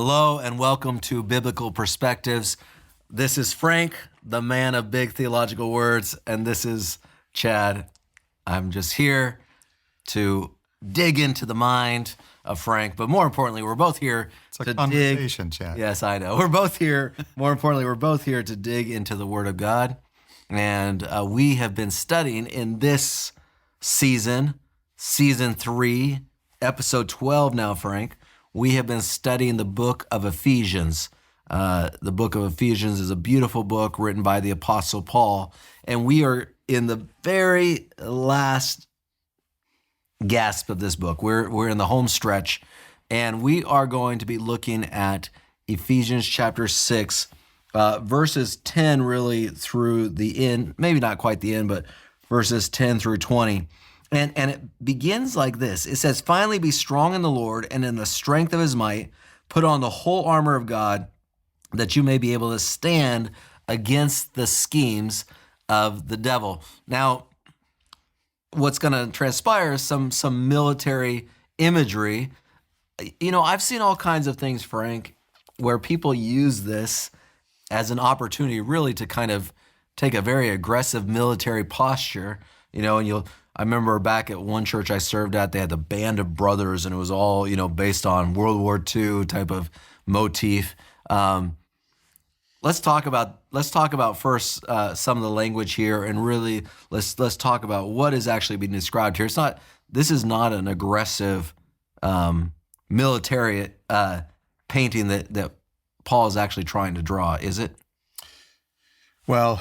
Hello and welcome to Biblical Perspectives. This is Frank, the man of big theological words, and this is Chad. I'm just here to dig into the mind of Frank, but more importantly, we're both here It's a to conversation, dig. Chad. Yes, I know. We're both here. More importantly, we're both here to dig into the Word of God, and we have been studying in this season 3, episode 12 now, Frank. We have been studying the book of Ephesians. The book of Ephesians is a beautiful book written by the Apostle Paul, and we are in the very last gasp of this book. We're in the home stretch, and we are going to be looking at Ephesians chapter 6, verses 10 really through the end, maybe not quite the end, but verses 10 through 20. And it begins like this. It says, "Finally be strong in the Lord and in the strength of his might. Put on the whole armor of God, that you may be able to stand against the schemes of the devil." Now, what's going to transpire is some military imagery. You know, I've seen all kinds of things, Frank, where people use this as an opportunity really to kind of take a very aggressive military posture, you know, and I remember back at one church I served at, they had the Band of Brothers, and it was all, based on World War II type of motif. Let's talk about first some of the language here, and really let's talk about what is actually being described here. This is not an aggressive military painting that Paul is actually trying to draw, is it? Well,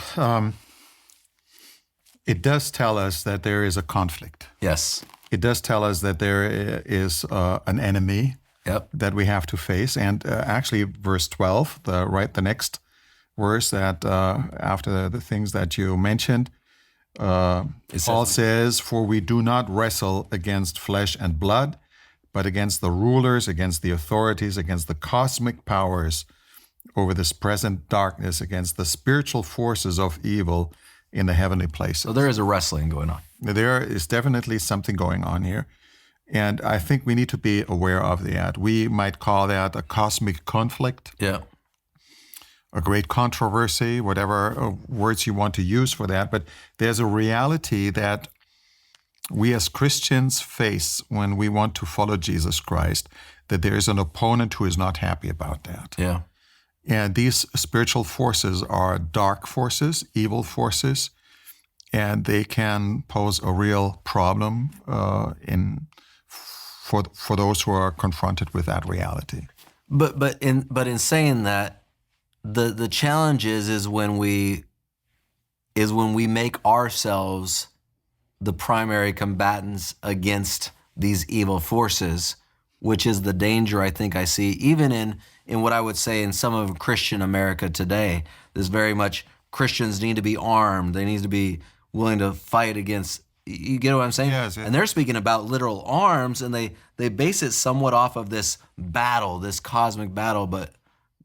it does tell us that there is a conflict. Yes. It does tell us that there is an enemy that we have to face. And actually, verse 12, the next verse that after the things that you mentioned, Paul says, "For we do not wrestle against flesh and blood, but against the rulers, against the authorities, against the cosmic powers over this present darkness, against the spiritual forces of evil in the heavenly places." So there is a wrestling going on. There is definitely something going on here. And I think we need to be aware of that. We might call that a cosmic conflict, a great controversy, whatever words you want to use for that. But there's a reality that we as Christians face when we want to follow Jesus Christ, that there is an opponent who is not happy about that. Yeah. And these spiritual forces are dark forces, evil forces, and they can pose a real problem for those who are confronted with that reality. But in saying that, the challenge is when we make ourselves the primary combatants against these evil forces, which is the danger I think I see even in what I would say in some of Christian America today. There's very much Christians need to be armed. They need to be willing to fight against, you get what I'm saying? Yes. And they're speaking about literal arms, and they base it somewhat off of this battle, this cosmic battle, but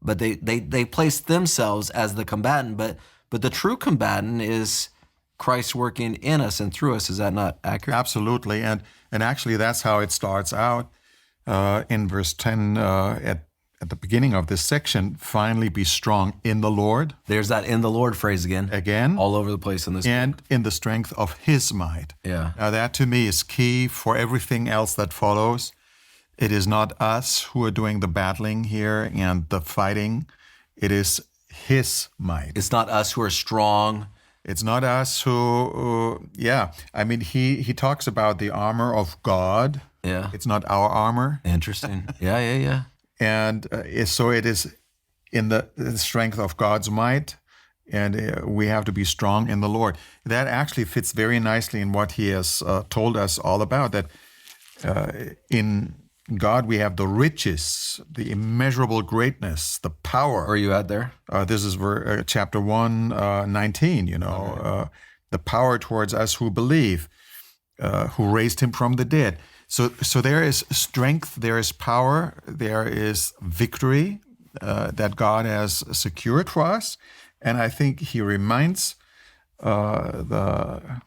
they place themselves as the combatant, but the true combatant is Christ working in us and through us. Is that not accurate? Absolutely. And actually that's how it starts out in verse 10 at the beginning of this section. "Finally be strong in the Lord." There's that "in the Lord" phrase again. All over the place in this. And in the strength of his might. Yeah. Now that to me is key for everything else that follows. It is not us who are doing the battling here and the fighting. It is his might. It's not us who are strong. It's not us who I mean, he talks about the armor of God. Yeah. It's not our armor. Interesting. Yeah. And so it is in the strength of God's might, and we have to be strong in the Lord. That actually fits very nicely in what he has told us all about, that in God we have the riches, the immeasurable greatness, the power. Are you out there? This is chapter 1, 19, the power towards us who believe, who raised him from the dead. So there is strength, there is power, there is victory that God has secured for us. And I think he reminds the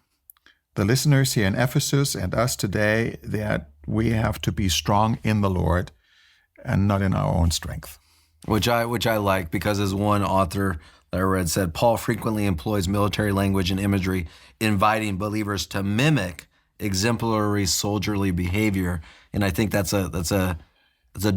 listeners here in Ephesus and us today that we have to be strong in the Lord and not in our own strength. Which I like, because as one author that I read said, Paul frequently employs military language and imagery, inviting believers to mimic exemplary soldierly behavior. And I think that's a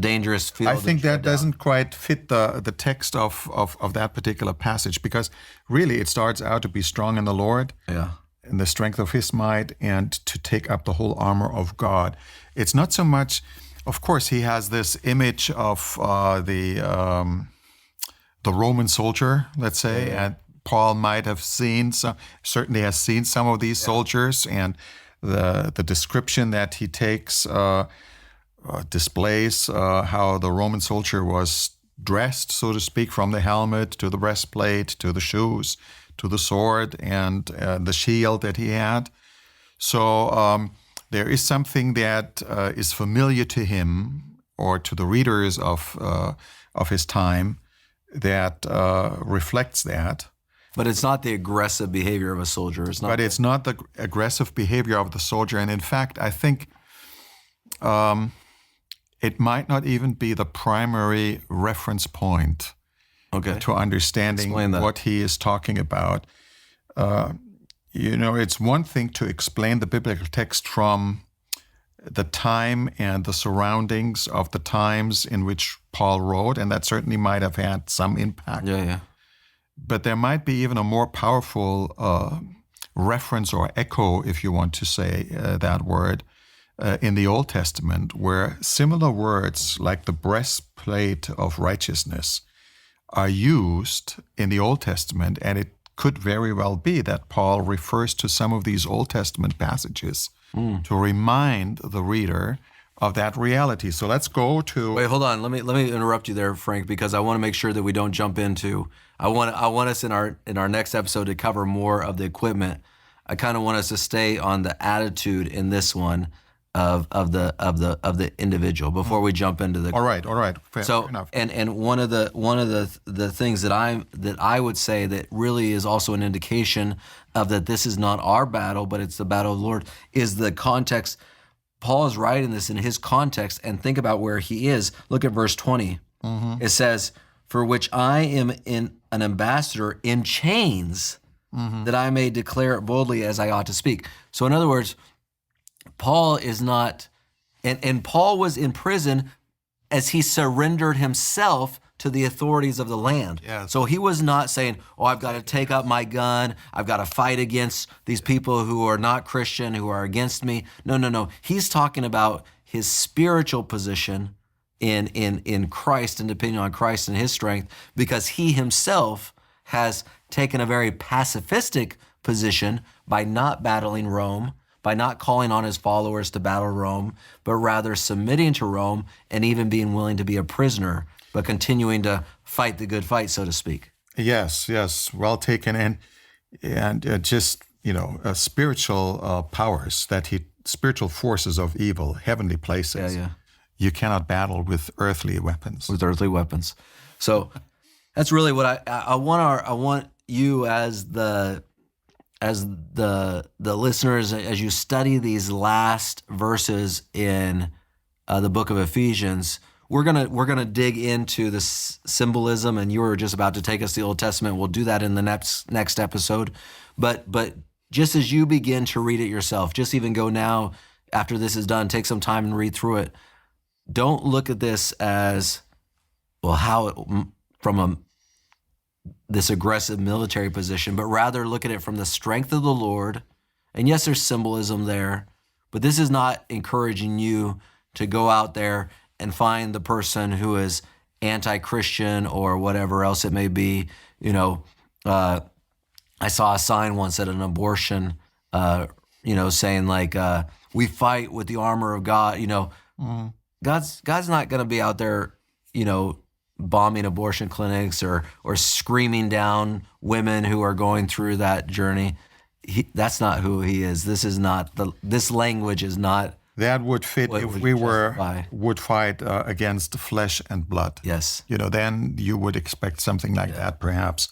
dangerous field. I think that doesn't quite fit the text of that particular passage, because really it starts out to be strong in the Lord, in the strength of his might, and to take up the whole armor of God. It's not so much, of course, he has this image of the Roman soldier, let's say, and Paul might have certainly has seen some of these soldiers, and the description that he takes displays how the Roman soldier was dressed, so to speak, from the helmet to the breastplate to the shoes to the sword and the shield that he had. So there is something that is familiar to him or to the readers of his time that reflects that. But it's not the aggressive behavior of a soldier. It's not the aggressive behavior of the soldier. And in fact, I think it might not even be the primary reference point to understanding what he is talking about. It's one thing to explain the biblical text from the time and the surroundings of the times in which Paul wrote, and that certainly might have had some impact. Yeah. But there might be even a more powerful reference or echo, if you want to say that word, in the Old Testament, where similar words like the breastplate of righteousness are used in the Old Testament, and it could very well be that Paul refers to some of these Old Testament passages to remind the reader of that reality. So let's go to... Wait, hold on. Let me interrupt you there, Frank, because I want to make sure that we don't jump into... I want us in our next episode to cover more of the equipment. I kind of want us to stay on the attitude in this one of the individual before we jump into the... All right. Fair enough. And one of the things that I would say that really is also an indication of that this is not our battle, but it's the battle of the Lord, is the context. Paul is writing this in his context, and think about where he is. Look at verse 20. Mm-hmm. It says, "For which I am an ambassador in chains, that I may declare it boldly as I ought to speak." So in other words, Paul is not, and Paul was in prison as he surrendered himself to the authorities of the land. Yes. So he was not saying, I've got to take up my gun, I've got to fight against these people who are not Christian, who are against me. No. He's talking about his spiritual position in Christ and depending on Christ and his strength, because he himself has taken a very pacifistic position by not battling Rome, by not calling on his followers to battle Rome, but rather submitting to Rome and even being willing to be a prisoner, but continuing to fight the good fight, so to speak. Yes, well taken. And just, spiritual powers, spiritual forces of evil, heavenly places. Yeah. You cannot battle with earthly weapons. So that's really what I want you as the listeners, as you study these last verses in the book of Ephesians, we're gonna dig into the symbolism, and you were just about to take us to the Old Testament. We'll do that in the next episode. But just as you begin to read it yourself, just even go now after this is done, take some time and read through it. Don't look at this as this aggressive military position, but rather look at it from the strength of the Lord. And yes, there's symbolism there, but this is not encouraging you to go out there and find the person who is anti-Christian or whatever else it may be. I saw a sign once at an abortion, saying like, we fight with the armor of God. God's not going to be out there, bombing abortion clinics or screaming down women who are going through that journey. That's not who he is. This language is not. That would fit if we would fight against flesh and blood. Yes. Then you would expect something like that perhaps.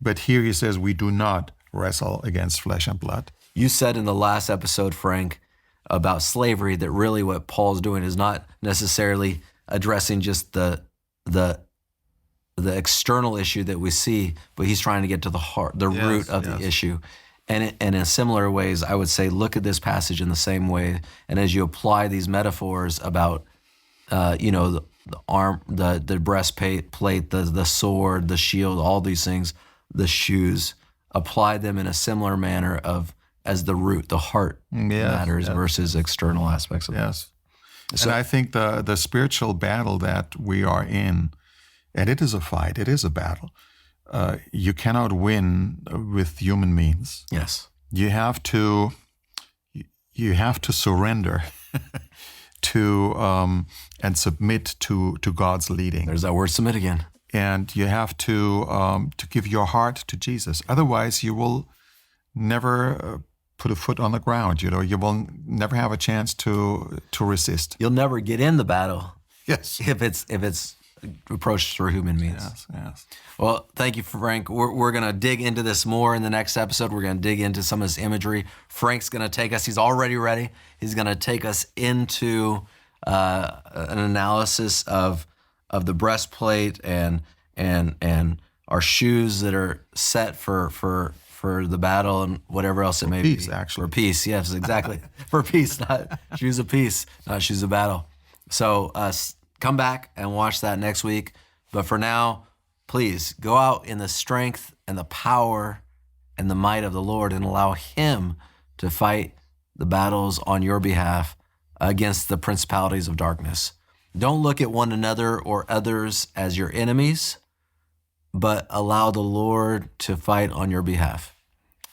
But here he says we do not wrestle against flesh and blood. You said in the last episode, Frank, about slavery, that really what Paul's doing is not necessarily addressing just the external issue that we see, but he's trying to get to the heart, the root of the issue. And in similar ways, I would say, look at this passage in the same way. And as you apply these metaphors about, the arm, the breastplate, the sword, the shield, all these things, the shoes, apply them in a similar manner as the root, the heart matters versus external aspects of it. So, and I think the spiritual battle that we are in, and it is a fight, it is a battle. You cannot win with human means. Yes. You have to surrender to and submit to God's leading. There's that word, submit again. And you have to give your heart to Jesus. Otherwise, you will never put a foot on the ground. You will never have a chance to resist. You'll never get in the battle. Yes. If it's approached through human means. Yes. Well, thank you, Frank. We're going to dig into this more in the next episode. We're going to dig into some of this imagery. Frank's going to take us, he's already ready. He's going to take us into an analysis of the breastplate and our shoes that are set for the battle and whatever else it may be. Peace, actually. For peace, yes, exactly. For peace, not shoes of peace, not shoes of battle. So come back and watch that next week. But for now, please go out in the strength and the power and the might of the Lord and allow Him to fight the battles on your behalf against the principalities of darkness. Don't look at one another or others as your enemies, but allow the Lord to fight on your behalf.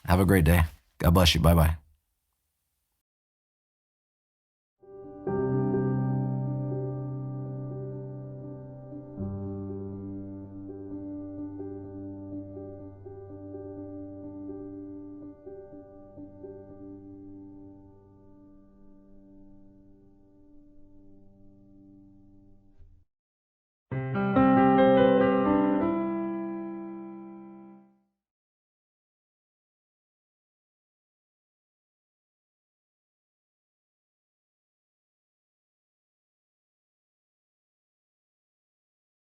Have a great day. God bless you. Bye-bye.